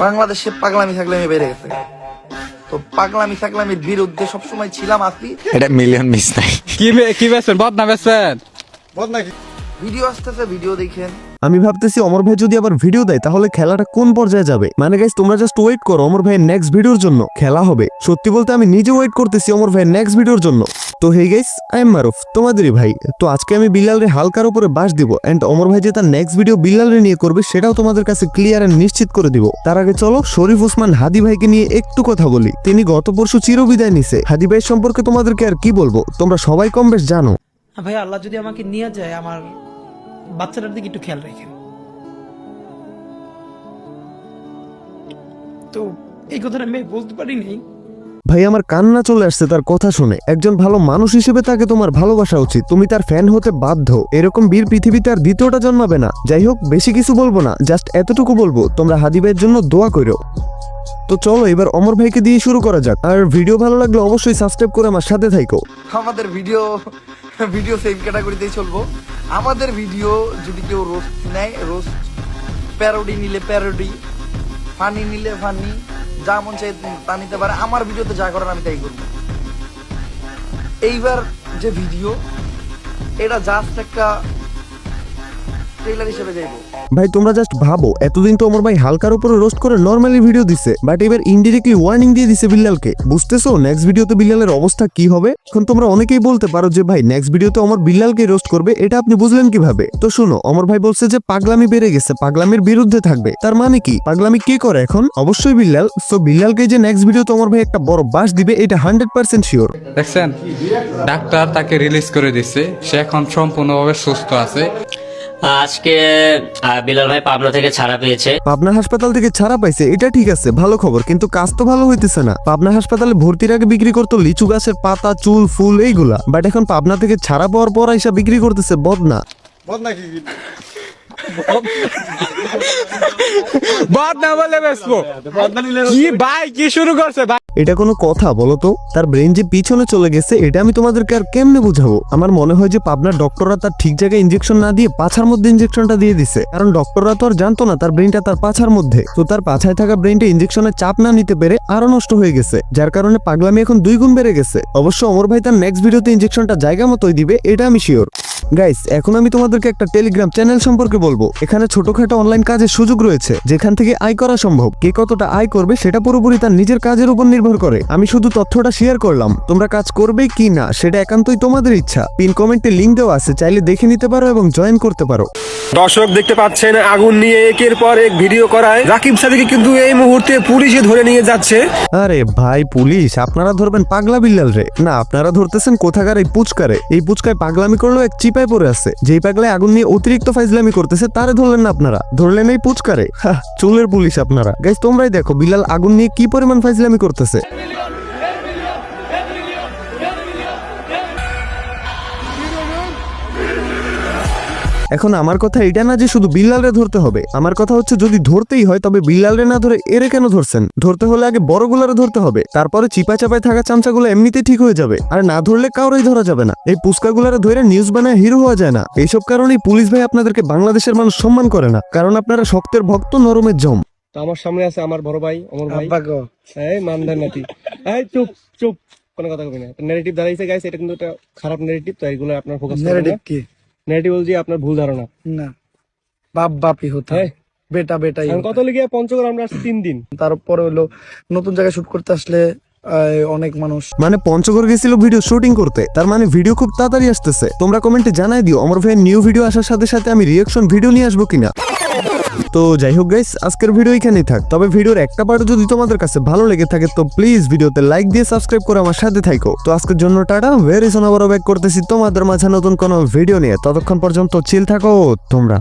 বাংলাদেশে পাগলামি থাকলামি বেড়ে গেছে, তো পাগলামি থাকলামির বিরুদ্ধে সবসময় ছিলাম আসি। এটা মিলিয়ন মিস নাই। কি বেচবেন? বদনা বেচবেন? ভিডিও আসতেছে, ভিডিও দেখেন। আমি ভাবতেছি অমর ভাই যদি আবার ভিডিও দেয় তাহলে খেলাটা কোন পর্যায়ে যাবে। মানে গাইস তোমরা জাস্ট ওয়েট করো, অমর ভাইয়ের নেক্সট ভিডিওর জন্য খেলা হবে। সত্যি বলতে আমি নিজে ওয়েট করতেছি অমর ভাইয়ের নেক্সট ভিডিওর জন্য। তো হে গাইস, আই এম মারুফ, তোমাদেরই ভাই। তো আজকে আমি বিল্লালরে হালকার উপরে বাস দিব এন্ড অমর ভাই যে তার নেক্সট ভিডিও বিল্লালরে নিয়ে করবে সেটাও তোমাদের কাছে ক্লিয়ার এন্ড নিশ্চিত করে দিব। তার আগে চলো শরীফ ওসমান হাদি ভাইকে নিয়ে একটু কথা বলি। তিনি গত পরশু চিরবিদায় নিছে। হাদি ভাই সম্পর্কে তোমাদেরকে আর কি বলবো, তোমরা সবাই কম বেশ জানো। ভাই আল্লাহ যদি আমাকে নিয়ে যায়, আমার বাচ্চাটার দিকে একটু খেয়াল রাখেন। তো এই কথাটা আমি বলতে পারিনি। ভাই আমার কান্না চলে আসছে তার কথা শুনে। একজন ভালো মানুষ হিসেবে তাকে তোমার ভালোবাসা উচিত, তুমি তার ফ্যান হতে বাধ্য। এরকম বীর পৃথিবীতে আর দ্বিতীয়টা জন্মাবে না। যাই হোক, বেশি কিছু বলবো না, জাস্ট এতটুকু বলবো তোমরা হাদি ভাইয়ের জন্য দোয়া করো। তো চলো এবার অমর ভাইকে দিয়ে শুরু করা যাক। আর ভিডিও ভালো লাগলে অবশ্যই সাবস্ক্রাইব করে আমার সাথে থাকো। আমাদের ভিডিও সেম ক্যাটাগরিতেই চলবো। আমাদের ভিডিও যদি কেউ রোস্ট নেয় রোস্ট, প্যারোডি নিলে প্যারোডি, ফানি নিলে ফানি, যা মন চাই তা নিতে পারে। আমার ভিডিওতে যা করার আমি তাই করবো। এইবার যে ভিডিও, এটা জাস্ট একটা ট্রেলার হিসেবে যাইবো। ভাই তোমরা জাস্ট ভাবো, এতদিন তো অমর ভাই হালকার উপরে রোস্ট করে নরমালি ভিডিও দিছে, বাট এবার ইনডিরেক্টলি ওয়ার্নিং দিয়ে দিছে বিল্লালকে। বুঝতেছো নেক্সট ভিডিওতে বিল্লালের অবস্থা কি হবে? এখন তোমরা অনেকেই বলতে পারো যে ভাই নেক্সট ভিডিওতে অমর বিল্লালকে রোস্ট করবে, এটা আপনি বুঝলেন কিভাবে? তো শুনো, অমর ভাই বলছে যে পাগলামি বেড়ে গেছে, পাগলামির বিরুদ্ধে থাকবে। তার মানে কি? পাগলামি কে করে এখন? অবশ্যই বিল্লাল। সো বিল্লালকে যে নেক্সট ভিডিওতে অমর ভাই একটা বড় বাস দিবে, এটা 100% শিওর। দেখছেন, ডাক্তার তাকে রিলিজ করে দিচ্ছে, সে এখন সম্পূর্ণভাবে সুস্থ আছে। আজকে বিলাল ভাই পাবনা থেকে ছাড়া পেয়েছে। পাবনা হাসপাতাল থেকে ছাড়া পাইছে, এটা ঠিক আছে, ভালো খবর। কিন্তু কাজ তো ভালো হইতেছে না। পাবনা হাসপাতালে ভর্তির আগে বিক্রি করতো লিচু গাছের পাতা, চুল, ফুল এইগুলা, বাট এখন পাবনা থেকে ছাড়া পাওয়ার পর আইসা বিক্রি করতেছে বদনা। বদনা বলে বেচবো? কি ভাই, কি শুরু করছে ভাই? এটা কোনো কথা বলো তো? তার ব্রেন যে পিছনে চলে গেছে, এটা আমি তোমাদেরকে আর কেমনে বুঝাবো? আমার মনে হয় যে পাবনার ডক্টররা তার ঠিক জায়গায় ইনজেকশন না দিয়ে পাছার মধ্যে ইনজেকশনটা দিয়ে দিছে। কারণ ডক্টররা তো আর জানতো না তার ব্রেনটা তার পাছার মধ্যে। তো তার পাছায় থাকা ব্রেনটা ইনজেকশনের চাপ না নিতে পেরে আরো নষ্ট হয়ে গেছে, যার কারণে পাগলামি এখন 2 গুণ বেড়ে গেছে। অবশ্য অমর ভাই তার নেক্সট ভিডিওতে ইনজেকশনটা জায়গা মতোই দিবে, এটা আমি শিওর। গাইস, এখন আমি তোমাদেরকে একটা টেলিগ্রাম চ্যানেল সম্পর্কে বলবো। এখানে ছোটখাটো অনলাইন কাজের সুযোগ রয়েছে, যেখান থেকে আয় করা সম্ভব। কে কতটা আয় করবে সেটা পুরোপুরি তার নিজের কাজের উপর নির্ভর করে। আমি শুধু তথ্যটা শেয়ার করলাম, তোমরা কাজ করবে কি না সেটা একান্তই তোমাদের ইচ্ছা। পিন কমেন্টে লিংক দেওয়া আছে, চাইলে দেখে নিতে পারো এবং জয়েন করতে পারো। দর্শক দেখতে পাচ্ছেন আগুন নিয়ে একের পর এক ভিডিও করায় রাকিব সাদিকে কিন্তু এই মুহূর্তে পুলিশে ধরে নিয়ে যাচ্ছে। আরে ভাই পুলিশ, আপনারা ধরবেন পাগলা বিল্লাল রে না, আপনারা ধরতেছেন কোথাকার এই পুচকারে। এই পুচকায় পাগলামি করলেও এক চিপায় পড়ে আছে। যেই পাগলায় আগুন নিয়ে অতিরিক্ত ফাইজলামি করতেছে তারে ধরলেন না আপনারা, ধরলেন এই পুচকারে। চুলের পুলিশ আপনারা। গাইস তোমরাই দেখো বিল্লাল আগুন নিয়ে কি পরিমাণ ফাইজলামি করতেছে। এখন আমার কথা এটা না যে শুধু বিল্লালরে ধরতে হবে। আমার কথা হচ্ছে যদি ধরতেই হয় তবে বিল্লালরে না ধরে এরে কেন ধরছেন? ধরতে হলে আগে বড়গুলারে ধরতে হবে, তারপরে চিপায় চাপায় থাকা চামচাগুলো এমনিতেই ঠিক হয়ে যাবে। আর না ধরলে কাউরেই ধরা যাবে না। এই পুস্কাগুলারে ধরে নিউজ বানায় হিরো হওয়া যায় না। এইসব কারণেই পুলিশ ভাই আপনাদেরকে বাংলাদেশের মানুষ সম্মান করে না, কারণ আপনারা শক্তের ভক্ত, নরমের জম। তো আমার সামনে আছে আমার বড় ভাই অমর ভাই। এই মানদার নাতি, এই চুপ চুপ, কোনো কথা কবি না। নেগেটিভ দাঁড়াইছে গাইস, এটা কিন্তু একটা খারাপ নেগেটিভ। তো এইগুলো আপনার ফোকাস করবেন না। কি নেগেটিভ বলছি আপনার ভুল ধারণা না, বাপ বাপই হতে হয়, বেটা বেটাই। কত লিগে পঞ্চগড় আমরা 3 দিন, তারপরে হলো নতুন জায়গায় শুট করতে আসলে অনেক মানুষ। মানে পঞ্চগড় গেছিল ভিডিও শুটিং করতে, তার মানে ভিডিও খুব তাড়াতাড়ি আসতেছে। তোমরা কমেন্টে জানাই দিও অমর ভাইয়ের নিউ ভিডিও আসার সাথে সাথে আমি রিঅ্যাকশন ভিডিও নিয়ে আসবো কিনা। তো যাই হোক গাইস, আজকের ভিডিও এখানেই থাক। তবে ভিডিওর একটা পার্ট যদি তোমাদের কাছে ভালো লেগে থাকে তো প্লিজ ভিডিওতে লাইক দিয়ে সাবস্ক্রাইব করে আমার সাথে থাকো। তো আজকের জন্য টাটা, ভেরি সোন আবারও ব্যাক করতেছি তোমাদের মাঝে নতুন কোনো ভিডিও নিয়ে। ততক্ষণ পর্যন্ত চিল থাকো তোমরা।